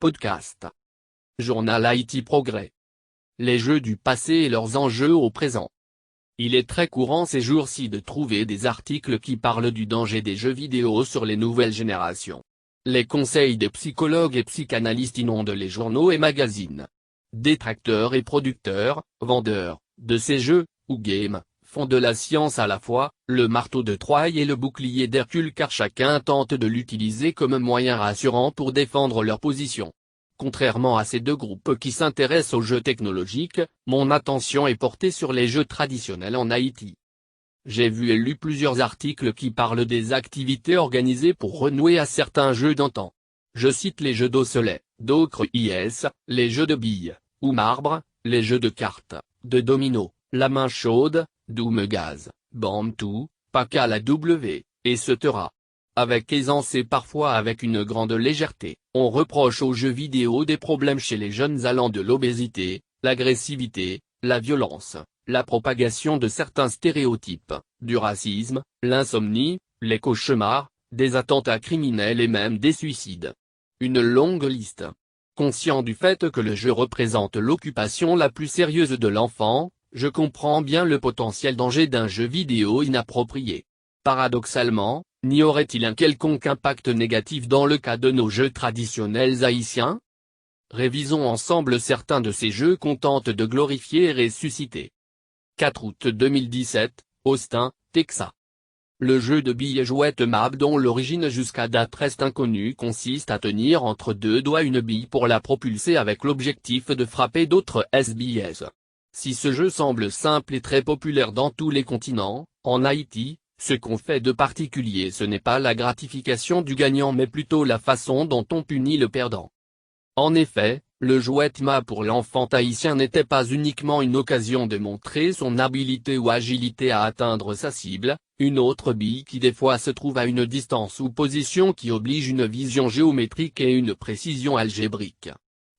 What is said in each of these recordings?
Podcast. Journal Haïti Progrès. Les jeux du passé et leurs enjeux au présent. Il est très courant ces jours-ci de trouver des articles qui parlent du danger des jeux vidéo sur les nouvelles générations. Les conseils des psychologues et psychanalystes inondent les journaux et magazines. Détracteurs et producteurs, vendeurs, de ces jeux, ou games, font de la science à la fois, le marteau de Troie et le bouclier d'Hercule car chacun tente de l'utiliser comme moyen rassurant pour défendre leur position. Contrairement à ces deux groupes qui s'intéressent aux jeux technologiques, mon attention est portée sur les jeux traditionnels en Haïti. J'ai vu et lu plusieurs articles qui parlent des activités organisées pour renouer à certains jeux d'antan. Je cite les jeux d'osselet, d'ocre IS, les jeux de billes, ou marbre, les jeux de cartes, de domino, la main chaude, Doom Gaz, Bam2, Paca la W, etc. Avec aisance et parfois avec une grande légèreté, on reproche aux jeux vidéo des problèmes chez les jeunes allant de l'obésité, l'agressivité, la violence, la propagation de certains stéréotypes, du racisme, l'insomnie, les cauchemars, des attentats criminels et même des suicides. Une longue liste. Conscient du fait que le jeu représente l'occupation la plus sérieuse de l'enfant, je comprends bien le potentiel danger d'un jeu vidéo inapproprié. Paradoxalement, n'y aurait-il un quelconque impact négatif dans le cas de nos jeux traditionnels haïtiens? Révisons ensemble certains de ces jeux qu'on tente de glorifier et ressusciter. 4 août 2017, Austin, Texas. Le jeu de billes jouette MAB dont l'origine jusqu'à date reste inconnue consiste à tenir entre deux doigts une bille pour la propulser avec l'objectif de frapper d'autres SBS. Si ce jeu semble simple et très populaire dans tous les continents, en Haïti, ce qu'on fait de particulier ce n'est pas la gratification du gagnant mais plutôt la façon dont on punit le perdant. En effet, le jouet MAB pour l'enfant haïtien n'était pas uniquement une occasion de montrer son habileté ou agilité à atteindre sa cible, une autre bille qui des fois se trouve à une distance ou position qui oblige une vision géométrique et une précision algébrique.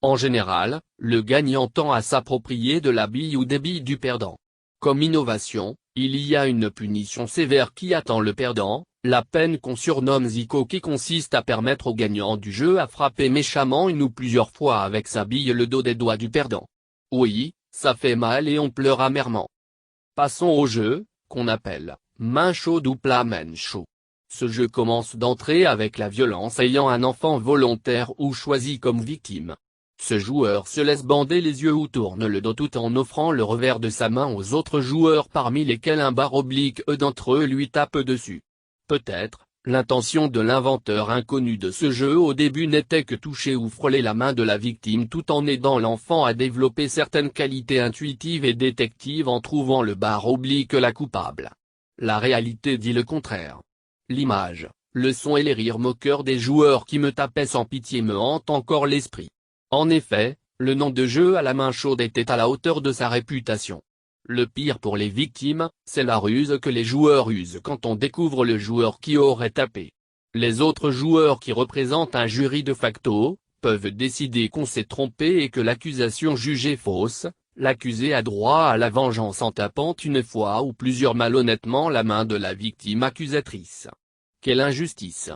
En général, le gagnant tend à s'approprier de la bille ou des billes du perdant. Comme innovation, il y a une punition sévère qui attend le perdant, la peine qu'on surnomme Zico qui consiste à permettre au gagnant du jeu à frapper méchamment une ou plusieurs fois avec sa bille le dos des doigts du perdant. Oui, ça fait mal et on pleure amèrement. Passons au jeu, qu'on appelle main chaude ou plat main chaud. Ce jeu commence d'entrée avec la violence ayant un enfant volontaire ou choisi comme victime. Ce joueur se laisse bander les yeux ou tourne le dos tout en offrant le revers de sa main aux autres joueurs parmi lesquels un bar oblique d'entre eux lui tape dessus. Peut-être, l'intention de l'inventeur inconnu de ce jeu au début n'était que toucher ou frôler la main de la victime tout en aidant l'enfant à développer certaines qualités intuitives et détectives en trouvant le bar oblique la coupable. La réalité dit le contraire. L'image, le son et les rires moqueurs des joueurs qui me tapaient sans pitié me hantent encore l'esprit. En effet, le nom de jeu à la main chaude était à la hauteur de sa réputation. Le pire pour les victimes, c'est la ruse que les joueurs usent quand on découvre le joueur qui aurait tapé. Les autres joueurs qui représentent un jury de facto, peuvent décider qu'on s'est trompé et que l'accusation jugée fausse, l'accusé a droit à la vengeance en tapant une fois ou plusieurs malhonnêtement la main de la victime accusatrice. Quelle injustice!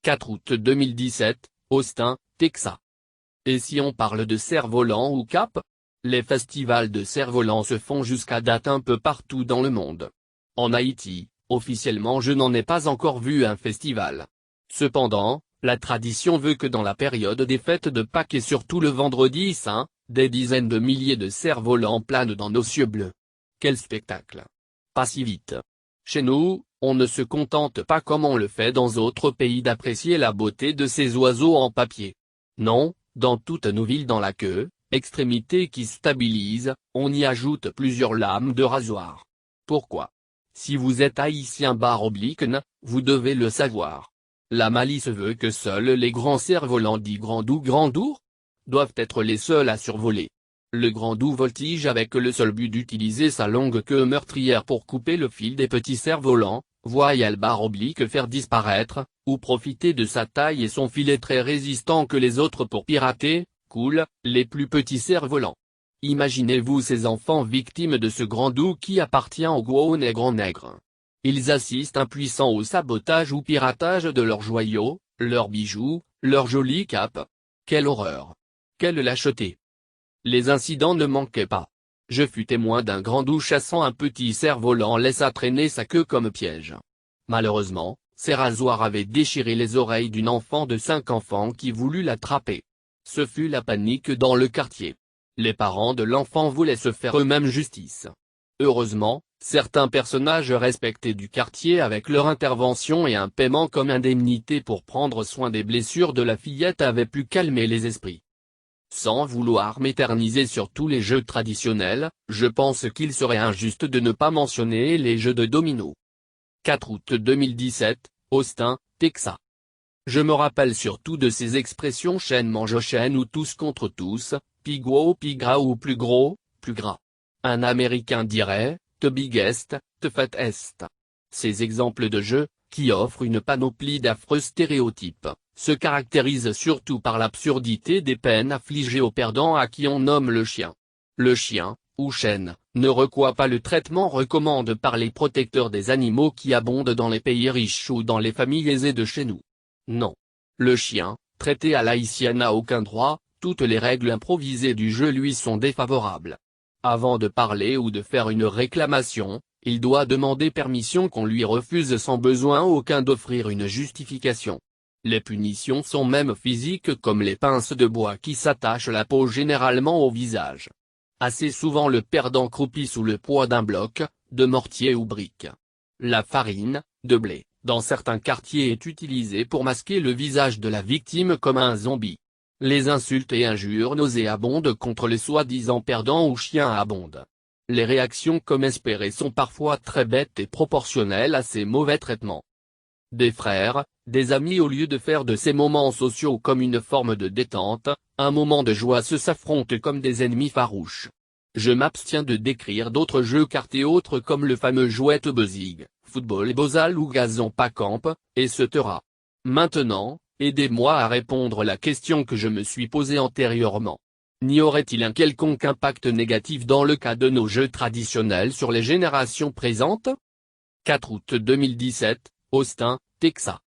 4 août 2017, Austin, Texas. Et si on parle de cerf-volant ou cap? Les festivals de cerf-volant se font jusqu'à date un peu partout dans le monde. En Haïti, officiellement je n'en ai pas encore vu un festival. Cependant, la tradition veut que dans la période des fêtes de Pâques et surtout le vendredi saint, des dizaines de milliers de cerfs-volants planent dans nos cieux bleus. Quel spectacle! Pas si vite. Chez nous, on ne se contente pas comme on le fait dans d'autres pays d'apprécier la beauté de ces oiseaux en papier. Non, dans toutes nos villes dans la queue, extrémité qui stabilise, on y ajoute plusieurs lames de rasoir. Pourquoi? Si vous êtes haïtien /n, vous devez le savoir. La malice veut que seuls les grands cerfs-volants dits grands-doux doivent être les seuls à survoler. Le grand-doux voltige avec le seul but d'utiliser sa longue queue meurtrière pour couper le fil des petits cerfs-volants, voyelle / faire disparaître, ou profiter de sa taille et son filet très résistant que les autres pour pirater, cool, les plus petits cerfs-volants. Imaginez-vous ces enfants victimes de ce grand-doux qui appartient au gros nègre. Ils assistent impuissants au sabotage ou piratage de leurs joyaux, leurs bijoux, leurs jolies capes. Quelle horreur! Quelle lâcheté! Les incidents ne manquaient pas. Je fus témoin d'un grand loup chassant un petit cerf-volant laissa traîner sa queue comme piège. Malheureusement, ses rasoirs avaient déchiré les oreilles d'une enfant de 5 ans qui voulut l'attraper. Ce fut la panique dans le quartier. Les parents de l'enfant voulaient se faire eux-mêmes justice. Heureusement, certains personnages respectés du quartier avec leur intervention et un paiement comme indemnité pour prendre soin des blessures de la fillette avaient pu calmer les esprits. Sans vouloir m'éterniser sur tous les jeux traditionnels, je pense qu'il serait injuste de ne pas mentionner les jeux de dominos. 4 août 2017, Austin, Texas. Je me rappelle surtout de ces expressions chaîne mange chaîne ou tous contre tous, plus gros ou plus gros, plus gras. Un Américain dirait, the biggest, the fattest. Ces exemples de jeux, qui offrent une panoplie d'affreux stéréotypes, se caractérisent surtout par l'absurdité des peines affligées aux perdants à qui on nomme le chien. Le chien, ou chêne, ne reçoit pas le traitement recommandé par les protecteurs des animaux qui abondent dans les pays riches ou dans les familles aisées de chez nous. Non. Le chien, traité à l'haïtienne n'a aucun droit, toutes les règles improvisées du jeu lui sont défavorables. Avant de parler ou de faire une réclamation, il doit demander permission qu'on lui refuse sans besoin aucun d'offrir une justification. Les punitions sont même physiques comme les pinces de bois qui s'attachent la peau généralement au visage. Assez souvent le perdant croupit sous le poids d'un bloc, de mortier ou brique. La farine, de blé, dans certains quartiers est utilisée pour masquer le visage de la victime comme un zombie. Les insultes et injures nauséabondes contre les soi-disant perdants ou chiens abondent. Les réactions comme espéré sont parfois très bêtes et proportionnelles à ces mauvais traitements. Des frères, des amis au lieu de faire de ces moments sociaux comme une forme de détente, un moment de joie s'affrontent comme des ennemis farouches. Je m'abstiens de décrire d'autres jeux cartes et autres comme le fameux jouet buzzing, football bozal ou gazon pacamp, etc. Maintenant, aidez-moi à répondre à la question que je me suis posée antérieurement. N'y aurait-il un quelconque impact négatif dans le cas de nos jeux traditionnels sur les générations présentes? 4 août 2017, Austin, Texas.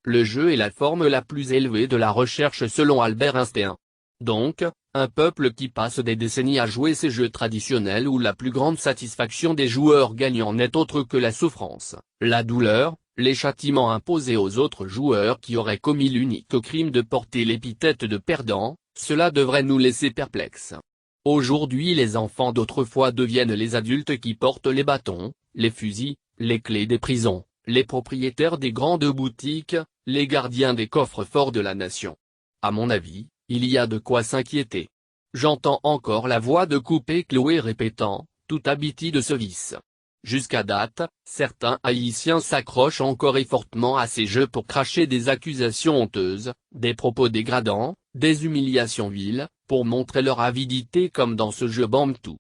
Le jeu est la forme la plus élevée de la recherche selon Albert Einstein. Donc, un peuple qui passe des décennies à jouer ces jeux traditionnels où la plus grande satisfaction des joueurs gagnants n'est autre que la souffrance, la douleur, les châtiments imposés aux autres joueurs qui auraient commis l'unique crime de porter l'épithète de perdant, cela devrait nous laisser perplexes. Aujourd'hui les enfants d'autrefois deviennent les adultes qui portent les bâtons, les fusils, les clés des prisons, les propriétaires des grandes boutiques, les gardiens des coffres forts de la nation. À mon avis, il y a de quoi s'inquiéter. J'entends encore la voix de Coupé Chloé répétant, tout habiti de ce vice. Jusqu'à date, certains haïtiens s'accrochent encore et fortement à ces jeux pour cracher des accusations honteuses, des propos dégradants, des humiliations viles, pour montrer leur avidité comme dans ce jeu Bantou.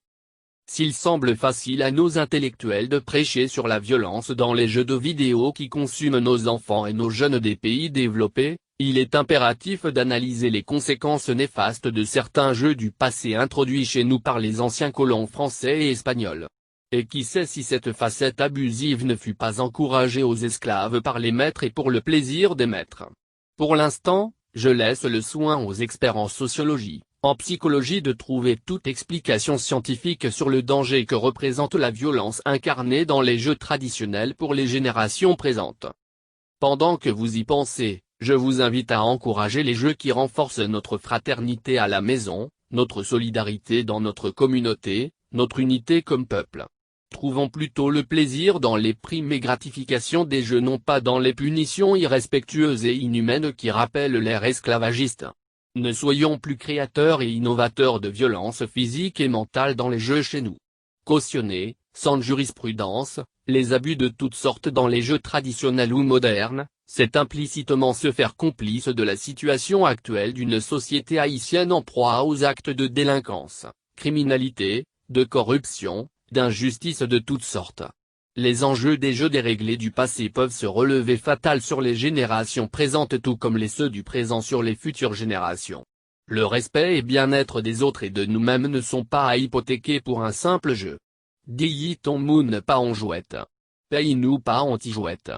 S'il semble facile à nos intellectuels de prêcher sur la violence dans les jeux de vidéo qui consument nos enfants et nos jeunes des pays développés, il est impératif d'analyser les conséquences néfastes de certains jeux du passé introduits chez nous par les anciens colons français et espagnols. Et qui sait si cette facette abusive ne fut pas encouragée aux esclaves par les maîtres et pour le plaisir des maîtres. Pour l'instant, je laisse le soin aux experts en sociologie, en psychologie de trouver toute explication scientifique sur le danger que représente la violence incarnée dans les jeux traditionnels pour les générations présentes. Pendant que vous y pensez, je vous invite à encourager les jeux qui renforcent notre fraternité à la maison, notre solidarité dans notre communauté, notre unité comme peuple. Trouvons plutôt le plaisir dans les primes et gratifications des jeux, non pas dans les punitions irrespectueuses et inhumaines qui rappellent l'ère esclavagiste. Ne soyons plus créateurs et innovateurs de violence physique et mentale dans les jeux chez nous. Cautionner, sans jurisprudence, les abus de toutes sortes dans les jeux traditionnels ou modernes, c'est implicitement se faire complice de la situation actuelle d'une société haïtienne en proie aux actes de délinquance, criminalité, de corruption, d'injustice de toutes sortes. Les enjeux des jeux déréglés du passé peuvent se relever fatals sur les générations présentes tout comme ceux du présent sur les futures générations. Le respect et bien-être des autres et de nous-mêmes ne sont pas à hypothéquer pour un simple jeu. Dit-on moune pas en jouette. Paye-nous pas en jouette.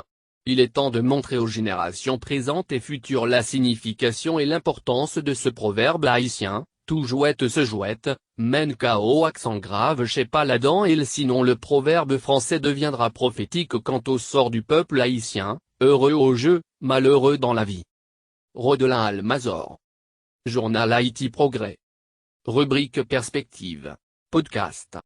Il est temps de montrer aux générations présentes et futures la signification et l'importance de ce proverbe haïtien: tout jouette se jouette, mène KO accent grave chez Paladin et sinon le proverbe français deviendra prophétique quant au sort du peuple haïtien, heureux au jeu, malheureux dans la vie. Rodelin Almazor. Journal Haïti Progrès. Rubrique Perspective. Podcast.